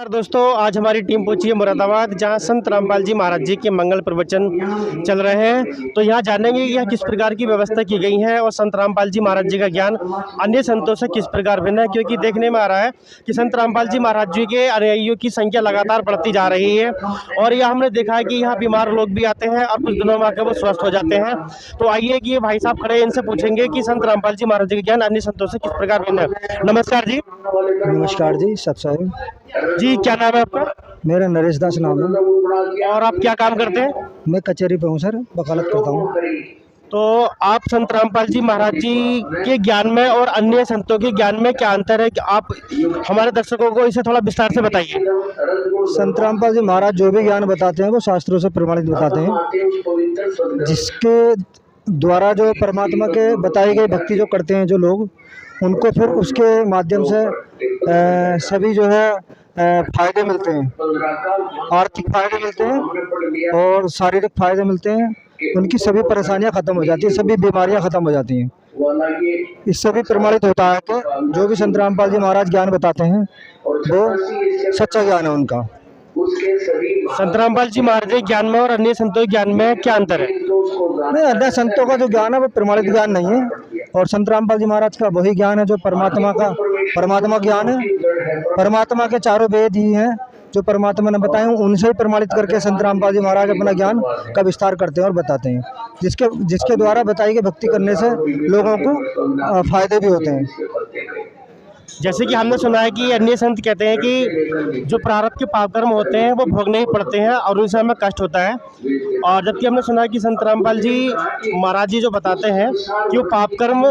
नमस्कार दोस्तों, आज हमारी टीम पहुंची है मुरादाबाद, जहां संत रामपाल जी महाराज जी के मंगल प्रवचन चल रहे हैं। तो यहां जानेंगे कि यहाँ किस प्रकार की व्यवस्था की गई है और संत रामपाल जी महाराज जी का ज्ञान अन्य संतों से किस प्रकार भिन्न है। क्योंकि देखने में आ रहा है कि संत रामपाल जी महाराज जी के अनुयायियों की संख्या लगातार बढ़ती जा रही है और यह हमने देखा है कि यहाँ बीमार लोग भी आते हैं और कुछ दिनों में आकर वो स्वस्थ हो जाते हैं। तो आइए कि ये भाई साहब खड़े हैं, इनसे पूछेंगे कि संत रामपाल जी महाराज जी का ज्ञान अन्य संतों से किस प्रकार भिन्न है। नमस्कार जी। नमस्कार जी, सब साहिब। जी, क्या नाम है आपका? मेरा नरेश दास नाम है। और आप क्या काम करते हैं? मैं कचहरी पे हूँ सर, वकालत करता हूँ। तो आप संत रामपाल जी महाराज जी के ज्ञान में और अन्य संतों के ज्ञान में क्या अंतर है, कि आप हमारे दर्शकों को इसे थोड़ा विस्तार से बताइए। संत रामपाल जी महाराज जो भी ज्ञान बताते हैं वो शास्त्रों से प्रमाणित बताते हैं, जिसके द्वारा जो परमात्मा के बताई गई भक्ति जो करते हैं जो लोग, उनको फिर उसके माध्यम से सभी जो है फायदे मिलते हैं। आर्थिक फायदे मिलते हैं और शारीरिक फायदे मिलते हैं। उनकी सभी परेशानियां खत्म हो जाती हैं, सभी बीमारियां खत्म हो जाती हैं। इससे भी प्रमाणित होता है कि जो भी संत रामपाल जी महाराज ज्ञान बताते हैं वो सच्चा ज्ञान है उनका। संत रामपाल जी महाराज जी ज्ञान में और अन्य संतों के ज्ञान में क्या अंतर है? नहीं, अन्य संतों का जो ज्ञान है वो प्रमाणित ज्ञान नहीं है और संत रामपाल जी महाराज का वही ज्ञान है जो परमात्मा ज्ञान है। परमात्मा के चारों वेद ही हैं जो परमात्मा ने बताए, उनसे ही प्रमाणित करके संत रामपाल जी महाराज अपना ज्ञान का विस्तार करते हैं और बताते हैं, जिसके द्वारा बताई गई भक्ति करने से लोगों को फायदे भी होते हैं। जैसे कि हमने सुना है कि अन्य संत कहते हैं कि जो प्रारब्ध के पाप कर्म होते हैं वो भोगने ही पड़ते हैं और उनसे हमें कष्ट होता है। और जबकि हमने सुना है कि संत रामपाल जी महाराज जी जो बताते हैं कि वो पाप कर्म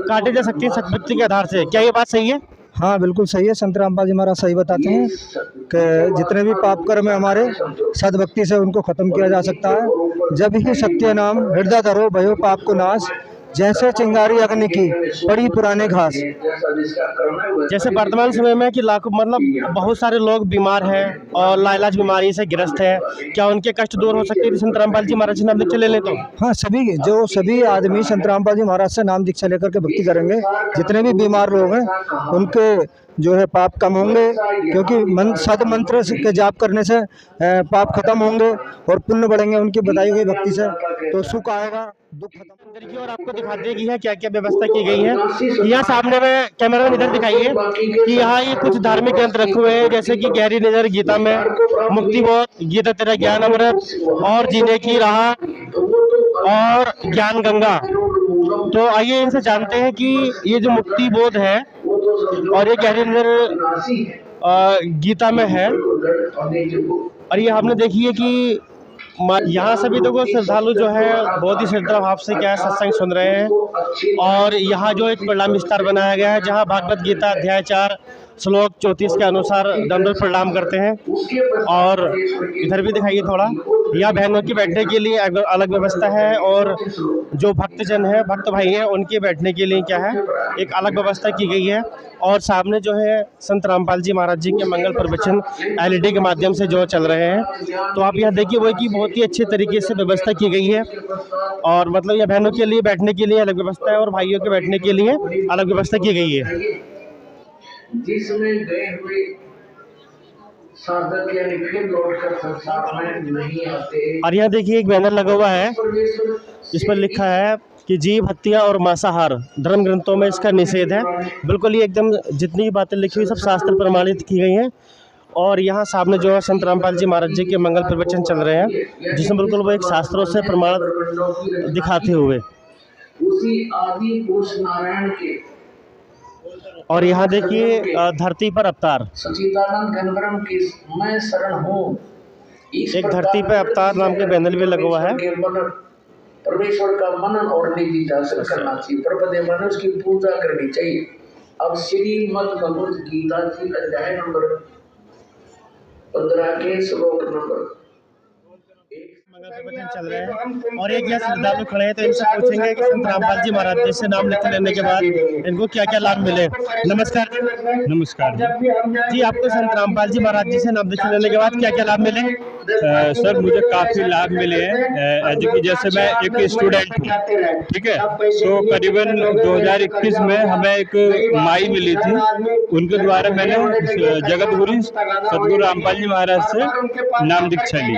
काटे जा सकते हैं सद्भक्ति के आधार से। क्या ये बात सही है? हाँ, बिल्कुल सही है। संत रामपाल जी महाराज सही बताते हैं कि जितने भी पाप कर्म है हमारे, सद्भक्ति से उनको खत्म किया जा सकता है। जब ही सत्य नाम हृदय धरो भयो पाप को नाश, जैसे चिंगारी अग्नि की पड़ी पुराने घास। जैसे वर्तमान समय में कि लाखों मतलब बहुत सारे लोग बीमार हैं और लाइलाज बीमारी से ग्रस्त हैं, क्या उनके कष्ट दूर हो सकते हैं संत रामपाल जी महाराज से नाम दीक्षा ले लें तो? हाँ, सभी आदमी संत रामपाल जी महाराज से नाम दीक्षा लेकर के भक्ति करेंगे, जितने भी बीमार लोग हैं उनके जो है पाप कम होंगे, क्योंकि सद मंत्र के जाप करने से पाप खत्म होंगे और पुण्य बढ़ेंगे उनकी बताई हुई भक्ति से, तो सुख आएगा, दुख खत्म। और आपको दिखा देगी है क्या क्या व्यवस्था की गई है। यहाँ सामने में कैमरा में इधर दिखाइए कि यहाँ ये कुछ धार्मिक ग्रंथ रखे हुए हैं, जैसे कि गहरी नजर गीता में, मुक्ति बोध, गीता तेरा ज्ञान अमृत और जीने की राह और ज्ञान गंगा। तो आइए इनसे जानते हैं कि ये जो मुक्ति बोध है और ये गहरी नजर गीता में है, और ये हमने देखी है कि यहाँ सभी लोगों श्रद्धालु जो है बहुत ही श्रद्धा भाव से क्या है सत्संग सुन रहे हैं। और यहाँ जो एक प्रणाम विस्तार बनाया गया है, जहाँ भागवत गीता अध्याय 4 श्लोक 34 के अनुसार दंडवत प्रणाम करते हैं। और इधर भी दिखाइए थोड़ा, यहाँ बहनों की बैठने के लिए अलग व्यवस्था है और जो भक्तजन है, भक्त भाई हैं, उनके बैठने के लिए क्या है एक अलग व्यवस्था की गई है। और सामने जो है संत रामपाल जी महाराज जी के मंगल प्रवचन LED के माध्यम से जो चल रहे हैं, तो आप यहाँ देखिए वो कि बहुत ही अच्छे तरीके से व्यवस्था की गई है। और मतलब यह बहनों के लिए बैठने के लिए अलग व्यवस्था है और भाइयों के बैठने के लिए अलग व्यवस्था की गई है। जिसमें गए हुए साधक यानी फिर लौटकर संसार में नहीं आते। और यहाँ देखिए एक बैनर लगा हुआ है जिस पर लिखा है कि जीव हत्या और मांसाहार धर्म ग्रंथों में इसका निषेध है। बिल्कुल ये एकदम जितनी भी बातें लिखी हुई सब शास्त्र प्रमाणित की गई हैं। और यहाँ सामने जो है संत रामपाल जी महाराज जी के मंगल प्रवचन चल रहे हैं, जिसमें बिल्कुल वो एक शास्त्रों से प्रमाण दिखाते हुए। उसी आदि पुरुष नारायण के। और यहाँ देखिए धरती पर अवतार, सच्चिदानंद घनब्रह्म की मैं शरण हूँ। एक धरती पर अवतार नाम के बैनर भी लगा हुआ है। परमेश्वर का मनन और निधि हासिल करना चाहिए, प्रपदे मनुष्य की पूजा करनी चाहिए। अब श्रीमद् भगवत गीता जी अध्याय नंबर 15 के श्लोक नंबर मंगल प्रवचन चल रहे हैं और एक यहाँ श्रद्धालु खड़े हैं, तो इनसे पूछेंगे कि संत रामपाल जी महाराज जी से नाम लिख लेने के बाद इनको क्या क्या लाभ मिले। नमस्कार जी। नमस्कार जी, आपको संत रामपाल जी महाराज जी से नाम लिख लेने के बाद क्या क्या लाभ मिले? सर मुझे काफ़ी लाभ मिले हैं। कि जैसे मैं एक स्टूडेंट हूँ, ठीक है, तो करीबन 2021 में हमें एक माई मिली थी, उनके द्वारा मैंने जगतगुरु सतगुरु रामपाल जी महाराज से नाम दीक्षा ली।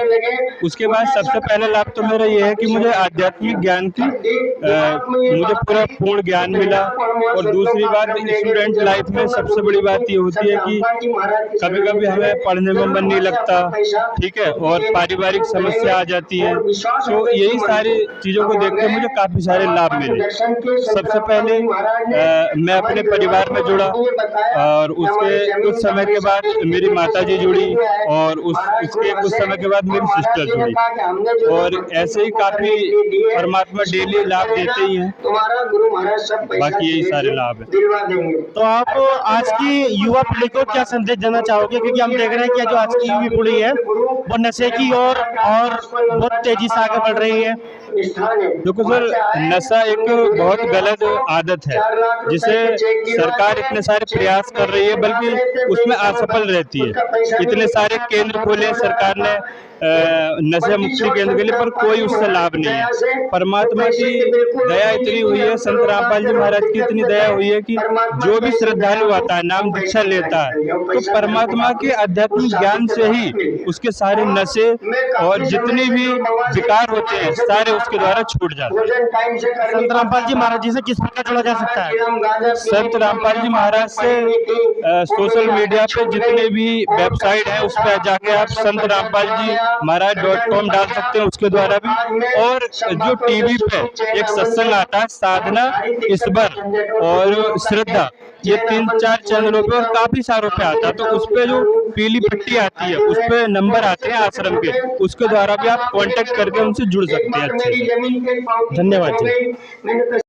उसके बाद सबसे पहला लाभ तो मेरा ये है कि मुझे आध्यात्मिक ज्ञान की मुझे पूरा पूर्ण ज्ञान मिला। और दूसरी बात, स्टूडेंट लाइफ में सबसे बड़ी बात ये होती है कि कभी कभी हमें पढ़ने में मन नहीं लगता, ठीक है, और पारिवारिक समस्या आ जाती है। तो यही सारी चीज़ों को देखते हुए मुझे काफ़ी सारे लाभ मिले। सबसे पहले मैं अपने परिवार में जुड़ा और उसके कुछ समय के बाद मेरी माता जी जुड़ी और उसके कुछ समय के बाद मेरी सिस्टर जुड़ी, और ऐसे ही काफ़ी परमात्मा डेली लाभ देते ही हैं। बाकी यही सारे लाभ हैं। तो आप आज की युवा पीढ़ी को क्या संदेश देना चाहोगे? क्योंकि हम देख रहे हैं कि जो आज की युवा पीढ़ी है वो नशे की ओर और बहुत तेजी से आगे बढ़ रही है। देखो सर, नशा एक बहुत गलत आदत है जिसे सरकार इतने सारे प्रयास कर रही है, बल्कि उसमें असफल रहती है। इतने सारे केंद्र खोले सरकार ने नशा मुक्ति केंद्र के लिए, पर कोई उससे लाभ नहीं है। परमात्मा की दया इतनी हुई है, संत रामपाल जी महाराज की इतनी दया हुई है कि जो भी श्रद्धालु आता है, नाम दीक्षा लेता है, तो परमात्मा के आध्यात्मिक ज्ञान से ही उसके सारे नशे और जितने भी विकार होते हैं सारे उसके द्वारा छूट जाते हैं। संत रामपाल जी महाराज जी से किस प्रकार जुड़ा जा सकता है? संत रामपाल जी महाराज से सोशल मीडिया पे जितने भी वेबसाइट है उस पर जाके आप संत रामपाल जी महाराज.com डाल सकते हैं, उसके द्वारा भी। और जो टीवी पे एक सत्संग आता है, साधना, ईश्वर और श्रद्धा, ये 3-4 चैनलों पे और काफी सारों पे आता है। तो उस पे जो पीली पट्टी आती है उस पे नंबर आते हैं आश्रम के, उसके द्वारा भी आप कांटेक्ट करके उनसे जुड़ सकते हैं। अच्छे से। धन्यवाद जी।